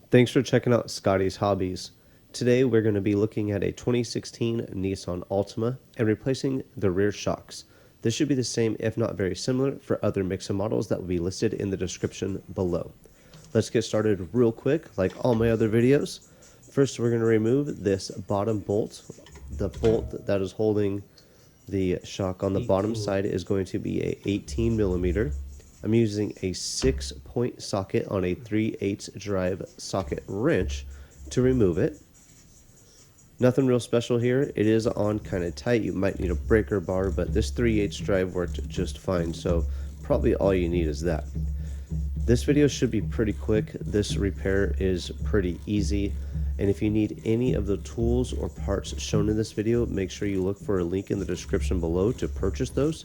Thanks for checking out Scotty's Hobbies. Today we're going to be looking at a 2016 Nissan Altima and replacing the rear shocks. This should be the same, if not very similar, for other Maxima models that will be listed in the description below. Let's get started real quick, like all my other videos. First, we're going to remove this bottom bolt. The bolt that is holding the shock on the bottom side is going to be a 18 millimeter. I'm using a 6-point socket on a 3/8 drive socket wrench to remove it. Nothing real special here. It is on kind of tight. You might need a breaker bar, but this 3/8 drive worked just fine, so probably all you need is that. This video should be pretty quick. This repair is pretty easy, and if you need any of the tools or parts shown in this video, make sure you look for a link in the description below to purchase those.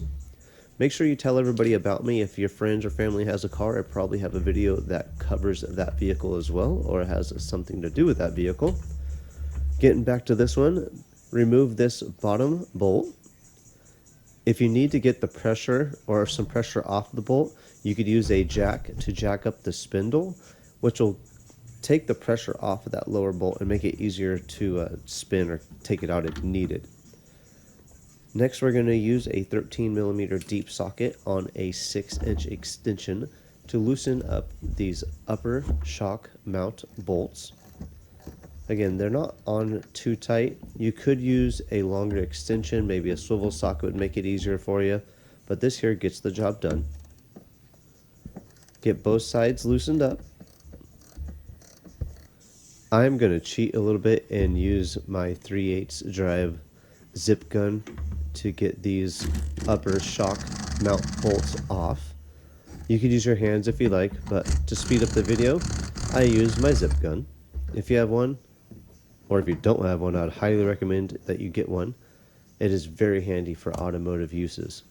Make sure you tell everybody about me. If your friends or family has a car, I probably have a video that covers that vehicle as well, or has something to do with that vehicle. Getting back to this one, remove this bottom bolt. If you need to get the pressure or some pressure off the bolt, you could use a jack to jack up the spindle, which will take the pressure off of that lower bolt and make it easier to spin or take it out if needed. Next, we're going to use a 13 millimeter deep socket on a 6-inch extension to loosen up these upper shock mount bolts. Again, they're not on too tight. You could use a longer extension, maybe a swivel socket would make it easier for you, but this here gets the job done. Get both sides loosened up. I'm going to cheat a little bit and use my 3/8 drive zip gun to get these upper shock mount bolts off. You could use your hands if you like, but to speed up the video, I use my zip gun. If you have one, or if you don't have one, I'd highly recommend that you get one. It is very handy for automotive uses.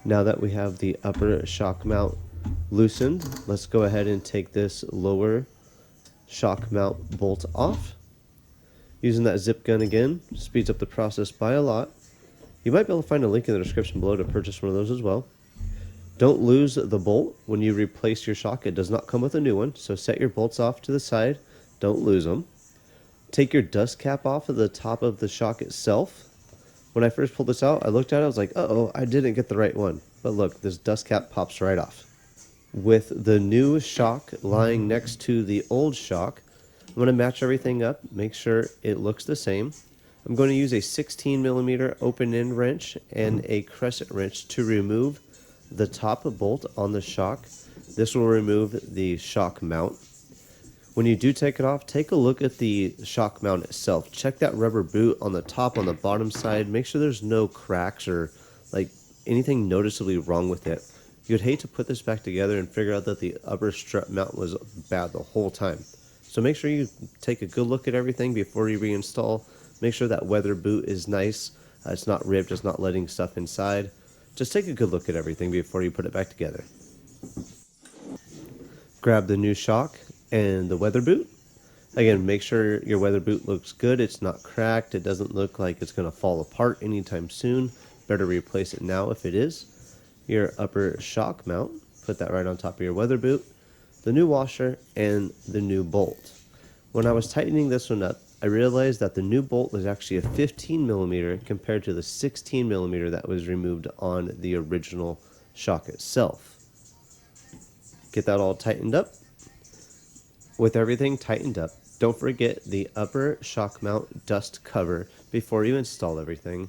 Now that we have the upper shock mount loosened, let's go ahead and take this lower shock mount bolt off. Using that zip gun again speeds up the process by a lot. You might be able to find a link in the description below to purchase one of those as well. Don't lose the bolt when you replace your shock. It does not come with a new one, so set your bolts off to the side. Don't lose them. Take your dust cap off of the top of the shock itself. When I first pulled this out, I looked at it, I was like, uh-oh, I didn't get the right one. But look, this dust cap pops right off. With the new shock lying next to the old shock, I'm going to match everything up, make sure it looks the same. I'm going to use a 16 millimeter open end wrench and a crescent wrench to remove the top bolt on the shock. This will remove the shock mount. When you do take it off, take a look at the shock mount itself. Check that rubber boot on the top, on the bottom side. Make sure there's no cracks or like anything noticeably wrong with it. You'd hate to put this back together and figure out that the upper strut mount was bad the whole time. So make sure you take a good look at everything before you reinstall. Make sure that weather boot is nice. It's not ripped, it's not letting stuff inside. Just take a good look at everything before you put it back together. Grab the new shock and the weather boot. Again, make sure your weather boot looks good. It's not cracked. It doesn't look like it's going to fall apart anytime soon. Better replace it now if it is. Your upper shock mount, put that right on top of your weather boot. The new washer and the new bolt. When I was tightening this one up, I realized that the new bolt was actually a 15 millimeter compared to the 16 millimeter that was removed on the original shock itself. Get that all tightened up. With everything tightened up, don't forget the upper shock mount dust cover before you install everything.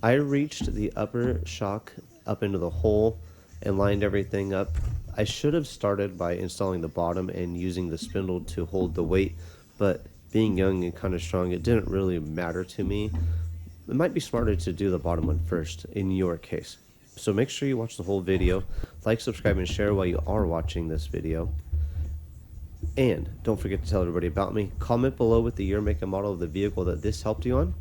I reached the upper shock up into the hole and lined everything up. I should have started by installing the bottom and using the spindle to hold the weight, but being young and kind of strong, it didn't really matter to me. It might be smarter to do the bottom one first in your case. So make sure you watch the whole video, like, subscribe, and share while you are watching this video. And don't forget to tell everybody about me. Comment below with the year, make, and model of the vehicle that this helped you on.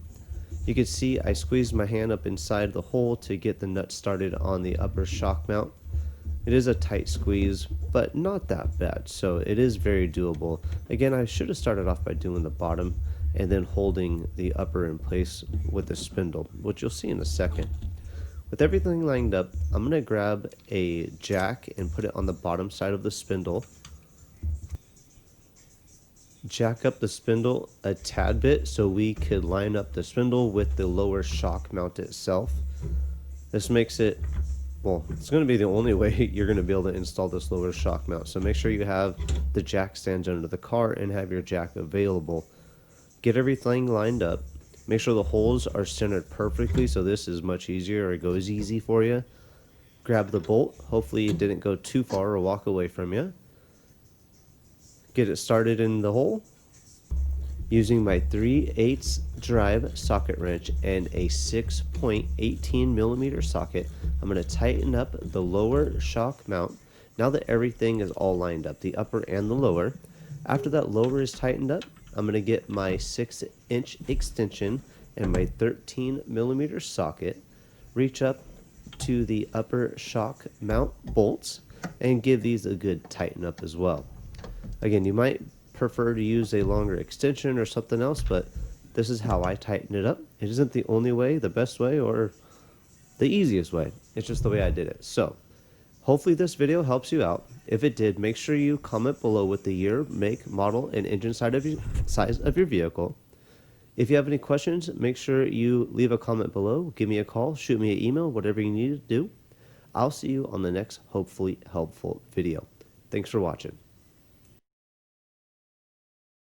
You can see I squeezed my hand up inside the hole to get the nut started on the upper shock mount. It is a tight squeeze, but not that bad, so it is very doable. Again, I should have started off by doing the bottom and then holding the upper in place with the spindle, which you'll see in a second. With everything lined up, I'm going to grab a jack and put it on the bottom side of the spindle. jack up the spindle a tad bit so we could line up the spindle with the lower shock mount itself. This makes it, well, it's going to be the only way you're going to be able to install this lower shock mount. So make sure you have the jack stands under the car and have your jack available. Get everything lined up. Make sure the holes are centered perfectly so this is much easier, or it goes easy for you. Grab the bolt. Hopefully it didn't go too far or walk away from you. Get it started in the hole. Using my 3/8 drive socket wrench and a 6.18mm socket, I'm going to tighten up the lower shock mount now that everything is all lined up, the upper and the lower. After that lower is tightened up, I'm going to get my 6-inch extension and my 13mm socket, reach up to the upper shock mount bolts, and give these a good tighten up as well. Again, you might prefer to use a longer extension or something else, but this is how I tighten it up. It isn't the only way, the best way, or the easiest way. It's just the way I did it. So hopefully this video helps you out. If it did, make sure you comment below with the year, make, model, and engine size of your vehicle. If you have any questions, make sure you leave a comment below, give me a call, shoot me an email, whatever you need to do. I'll see you on the next hopefully helpful video. Thanks for watching.